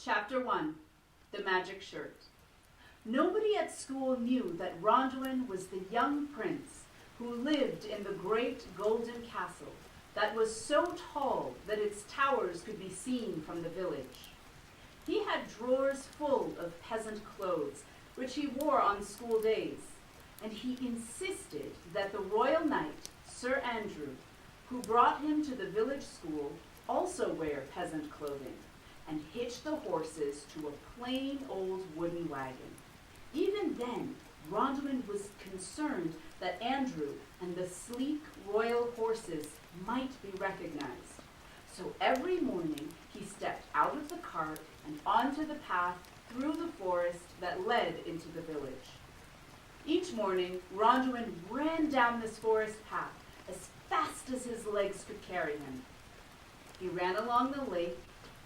Chapter 1. The Magic Shirt. Nobody at school knew that Ronduin was the young prince who lived in the great golden castle that was so tall that its towers could be seen from the village. He had drawers full of peasant clothes, which he wore on school days, and he insisted that the royal knight, Sir Andrew, who brought him to the village school, also wear peasant clothing, and hitch the horses to a plain old wooden wagon. Even then, Ronduin was concerned that Andrew and the sleek royal horses might be recognized. So every morning he stepped out of the cart and onto the path through the forest that led into the village. Each morning, Ronduin ran down this forest path as fast as his legs could carry him. He ran along the lake,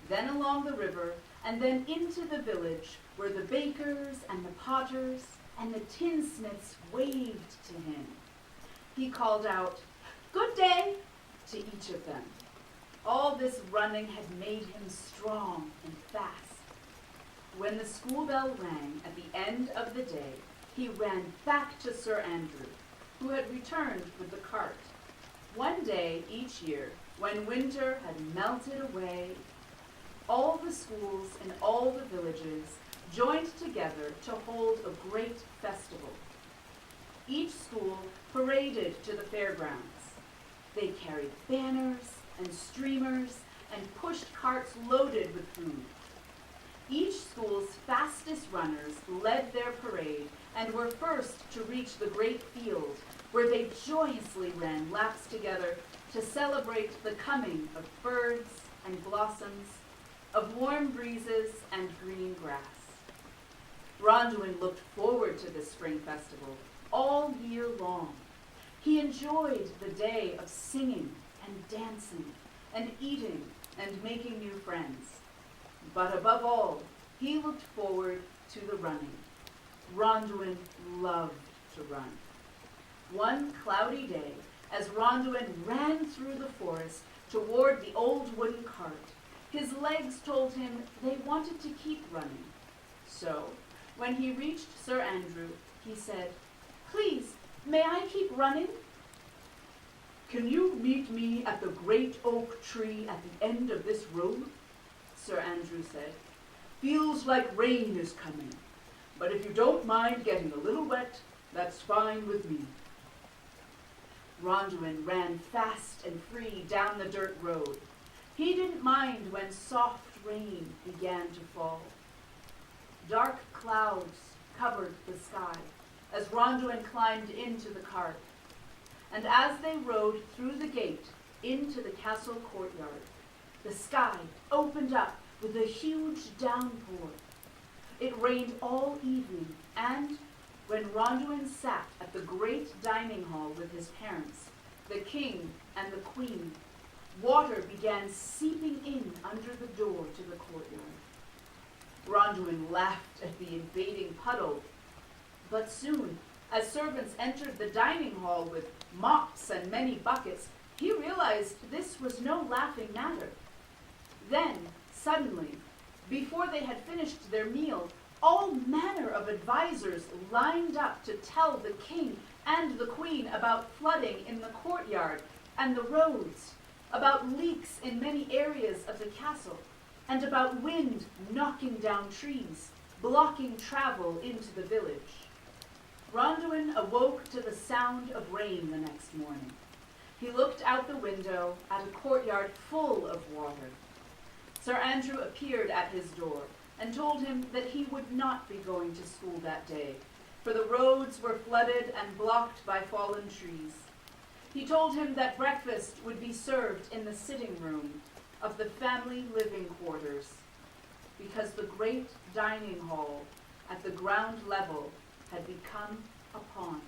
then along the river, and then into the village where the bakers and the potters and the tinsmiths waved to him. He called out, "Good day," to each of them. All this running had made him strong and fast. When the school bell rang at the end of the day, he ran back to Sir Andrew, who had returned with the cart. One day each year, when winter had melted away, all the schools in all the villages joined together to hold a great festival. Each school paraded to the fairgrounds. They carried banners and streamers and pushed carts loaded with food. Each school's fastest runners led their parade and were first to reach the great field, where they joyously ran laps together to celebrate the coming of birds and blossoms, of warm breezes and green grass. Ronduin looked forward to the spring festival all year long. He enjoyed the day of singing and dancing and eating and making new friends. But above all, he looked forward to the running. Ronduin loved to run. One cloudy day, as Ronduin ran through the forest toward the old wooden cart, his legs told him they wanted to keep running. So, when he reached Sir Andrew, he said, "Please, may I keep running?" "Can you meet me at the great oak tree at the end of this road?" Sir Andrew said. "Feels like rain is coming, but if you don't mind getting a little wet, that's fine with me." Ronduin ran fast and free down the dirt road. He didn't mind when soft rain began to fall. Dark clouds covered the sky as Ronduin climbed into the cart. And as they rode through the gate into the castle courtyard, the sky opened up with a huge downpour. It rained all evening, and when Ronduin sat at the great dining hall with his parents, the king and the queen, water began seeping in under the door to the courtyard. Ronduin laughed at the invading puddle, but soon, as servants entered the dining hall with mops and many buckets, he realized this was no laughing matter. Then, suddenly, before they had finished their meal, all manner of advisors lined up to tell the king and the queen about flooding in the courtyard and the roads, about leaks in many areas of the castle, and about wind knocking down trees, blocking travel into the village. Ronduin awoke to the sound of rain the next morning. He looked out the window at a courtyard full of water. Sir Andrew appeared at his door and told him that he would not be going to school that day, for the roads were flooded and blocked by fallen trees. He told him that breakfast would be served in the sitting room of the family living quarters, because the great dining hall at the ground level had become a pond.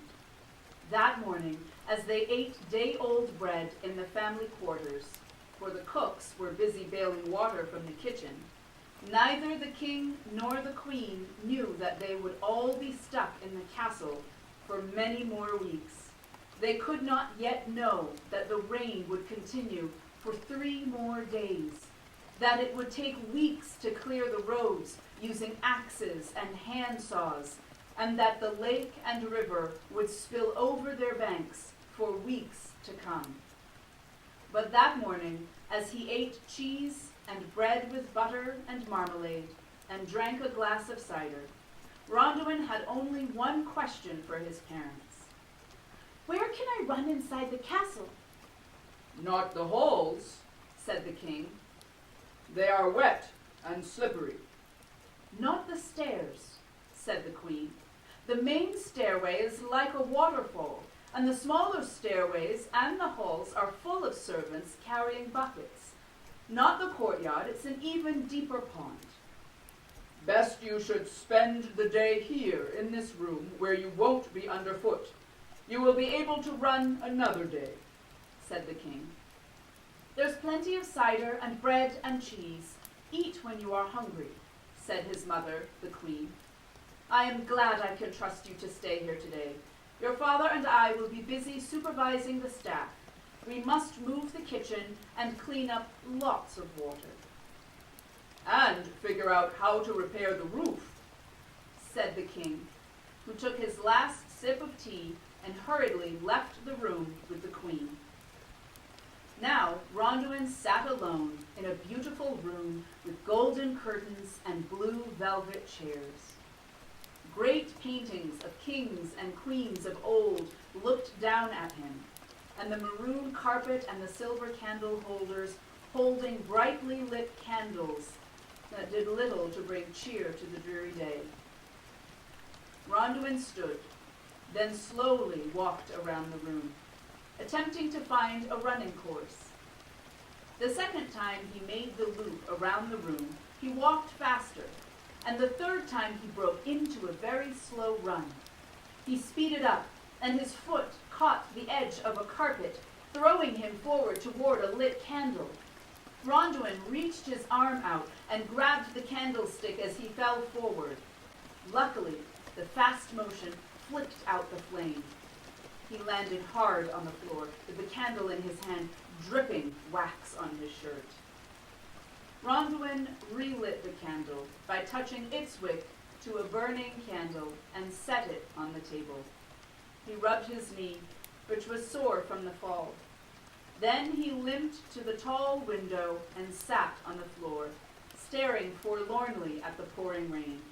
That morning, as they ate day-old bread in the family quarters, for the cooks were busy bailing water from the kitchen, neither the king nor the queen knew that they would all be stuck in the castle for many more weeks. They could not yet know that the rain would continue for 3 more days, that it would take weeks to clear the roads using axes and hand saws, and that the lake and river would spill over their banks for weeks to come. But that morning, as he ate cheese and bread with butter and marmalade, and drank a glass of cider, Rondoin had only one question for his parents. "Where can I run inside the castle?" "Not the halls," said the king. "They are wet and slippery." "Not the stairs," said the queen. "The main stairway is like a waterfall, and the smaller stairways and the halls are full of servants carrying buckets. Not the courtyard, it's an even deeper pond." "Best you should spend the day here in this room where you won't be underfoot. You will be able to run another day," said the king. "There's plenty of cider and bread and cheese. Eat when you are hungry," said his mother, the queen. "I am glad I can trust you to stay here today. Your father and I will be busy supervising the staff. We must move the kitchen and clean up lots of water." "And figure out how to repair the roof," said the king, who took his last sip of tea and hurriedly left the room with the queen. Now Rondoin sat alone in a beautiful room with golden curtains and blue velvet chairs. Great paintings of kings and queens of old looked down at him, and the maroon carpet and the silver candle holders holding brightly lit candles that did little to bring cheer to the dreary day. Rondoin stood, then slowly walked around the room, attempting to find a running course. The second time he made the loop around the room, he walked faster, and the third time he broke into a very slow run. He speeded up, and his foot caught the edge of a carpet, throwing him forward toward a lit candle. Rondoin reached his arm out and grabbed the candlestick as he fell forward. Luckily, the fast motion flicked out the flame. He landed hard on the floor, with the candle in his hand, dripping wax on his shirt. Rondoin relit the candle by touching its wick to a burning candle and set it on the table. He rubbed his knee, which was sore from the fall. Then he limped to the tall window and sat on the floor, staring forlornly at the pouring rain.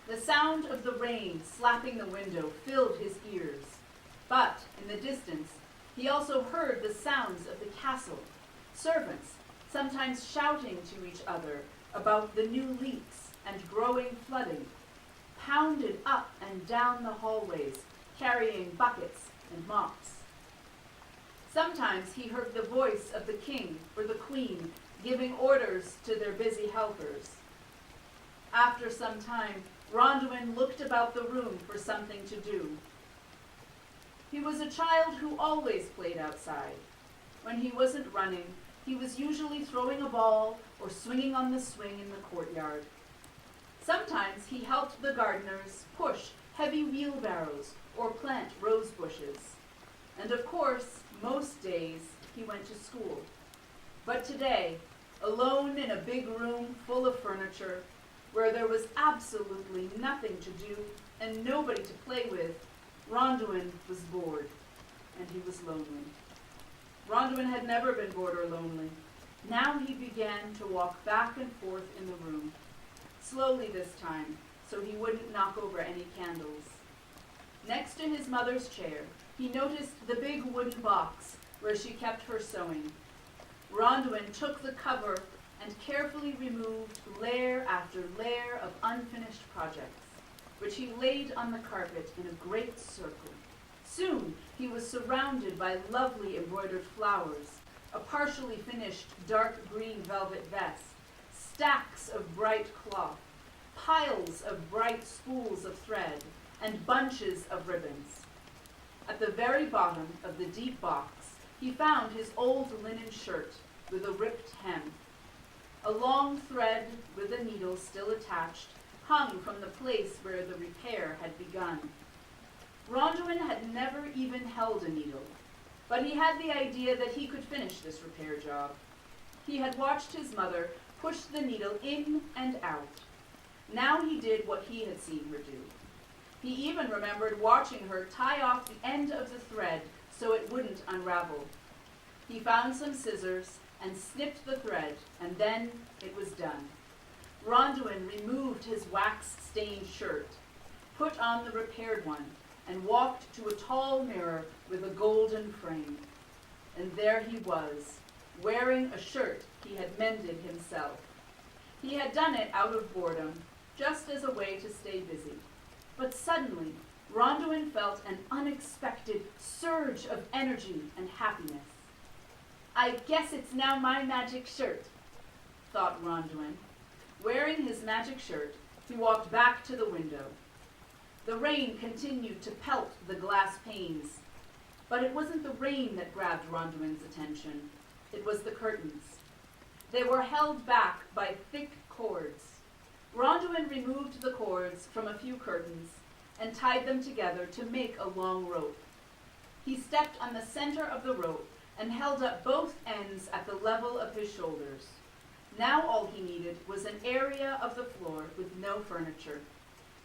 The sound of the rain slapping the window filled his ears, but in the distance he also heard the sounds of the castle, servants sometimes shouting to each other about the new leaks and growing flooding, pounded up and down the hallways, carrying buckets and mops. Sometimes he heard the voice of the king or the queen giving orders to their busy helpers. After some time, Rondoin looked about the room for something to do. He was a child who always played outside. When he wasn't running, he was usually throwing a ball or swinging on the swing in the courtyard. Sometimes he helped the gardeners push heavy wheelbarrows or plant rose bushes. And of course, most days he went to school. But today, alone in a big room full of furniture, where there was absolutely nothing to do and nobody to play with, Rondoin was bored, and he was lonely. Rondoin had never been bored or lonely. Now he began to walk back and forth in the room, slowly this time, so he wouldn't knock over any candles. Next to his mother's chair, he noticed the big wooden box where she kept her sewing. Rondoin took the cover and carefully removed layer after layer of unfinished projects, which he laid on the carpet in a great circle. Soon he was surrounded by lovely embroidered flowers, a partially finished dark green velvet vest, stacks of bright cloth, piles of bright spools of thread, and bunches of ribbons. At the very bottom of the deep box, he found his old linen shirt with a ripped hem. A long thread with a needle still attached hung from the place where the repair had begun. Rondoin had never even held a needle, but he had the idea that he could finish this repair job. He had watched his mother push the needle in and out. Now he did what he had seen her do. He even remembered watching her tie off the end of the thread so it wouldn't unravel. He found some scissors and snipped the thread, and then it was done. Ronduin removed his wax-stained shirt, put on the repaired one, and walked to a tall mirror with a golden frame. And there he was, wearing a shirt he had mended himself. He had done it out of boredom, just as a way to stay busy. But suddenly, Ronduin felt an unexpected surge of energy and happiness. I guess it's now my magic shirt, thought Ronduin. Wearing his magic shirt, he walked back to the window. The rain continued to pelt the glass panes, but it wasn't the rain that grabbed Ronduin's attention. It was the curtains. They were held back by thick cords. Ronduin removed the cords from a few curtains and tied them together to make a long rope. He stepped on the center of the rope and held up both ends at the level of his shoulders. Now all he needed was an area of the floor with no furniture.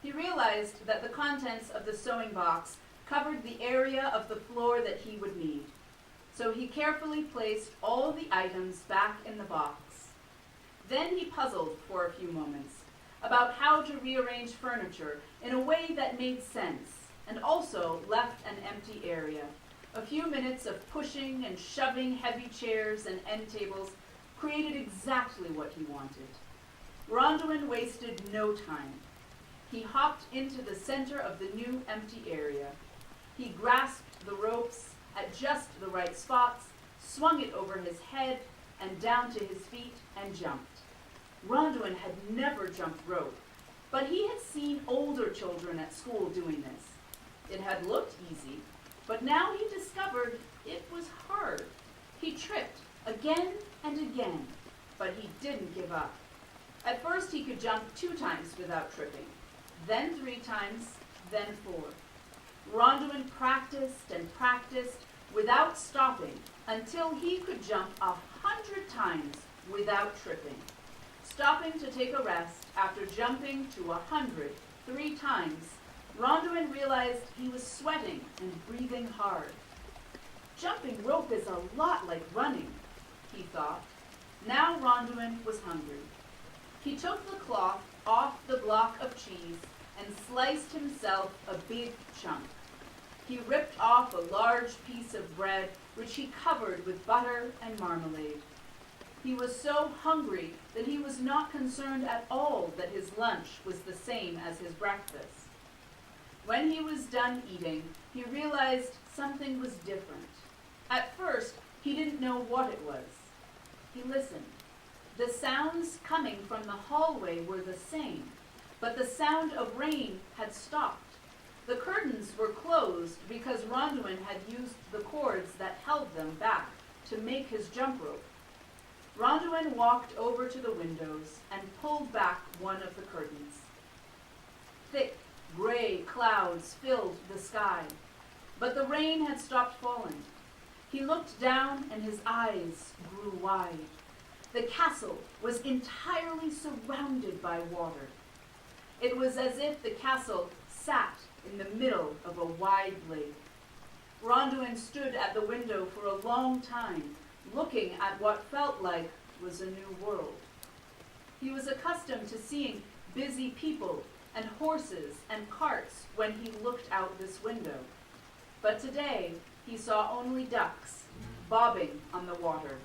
He realized that the contents of the sewing box covered the area of the floor that he would need. So he carefully placed all the items back in the box. Then he puzzled for a few moments about how to rearrange furniture in a way that made sense and also left an empty area. A few minutes of pushing and shoving heavy chairs and end tables created exactly what he wanted. Ronduin wasted no time. He hopped into the center of the new empty area. He grasped the ropes at just the right spots, swung it over his head and down to his feet, and jumped. Ronduin had never jumped rope, but he had seen older children at school doing this. It had looked easy, but now he discovered it was hard. He tripped again and again, but he didn't give up. At first he could jump 2 times without tripping, then 3 times, then 4. Ronduin practiced and practiced without stopping until he could jump 100 times without tripping. Stopping to take a rest after jumping to 100 3 times, Ronduin realized he was sweating and breathing hard. Jumping rope is a lot like running, he thought. Now Ronduin was hungry. He took the cloth off the block of cheese and sliced himself a big chunk. He ripped off a large piece of bread, which he covered with butter and marmalade. He was so hungry that he was not concerned at all that his lunch was the same as his breakfast. When he was done eating, he realized something was different. At first, he didn't know what it was. He listened. The sounds coming from the hallway were the same, but the sound of rain had stopped. The curtains were closed because Ronduin had used the cords that held them back to make his jump rope. Ronduin walked over to the windows and pulled back one of the curtains. Thick, gray clouds filled the sky, but the rain had stopped falling. He looked down and his eyes grew wide. The castle was entirely surrounded by water. It was as if the castle sat in the middle of a wide lake. Ronduin stood at the window for a long time, looking at what felt like was a new world. He was accustomed to seeing busy people and horses and carts when he looked out this window. But today, he saw only ducks bobbing on the water.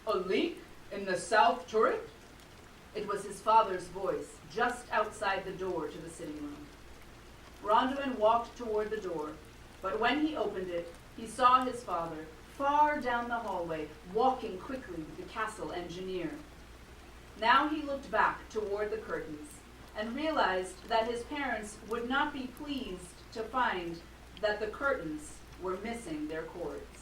A leak in the south turret? It was his father's voice, just outside the door to the sitting room. Ronduin walked toward the door, but when he opened it, he saw his father far down the hallway, walking quickly with the castle engineer. Now he looked back toward the curtains and realized that his parents would not be pleased to find that the curtains were missing their cords.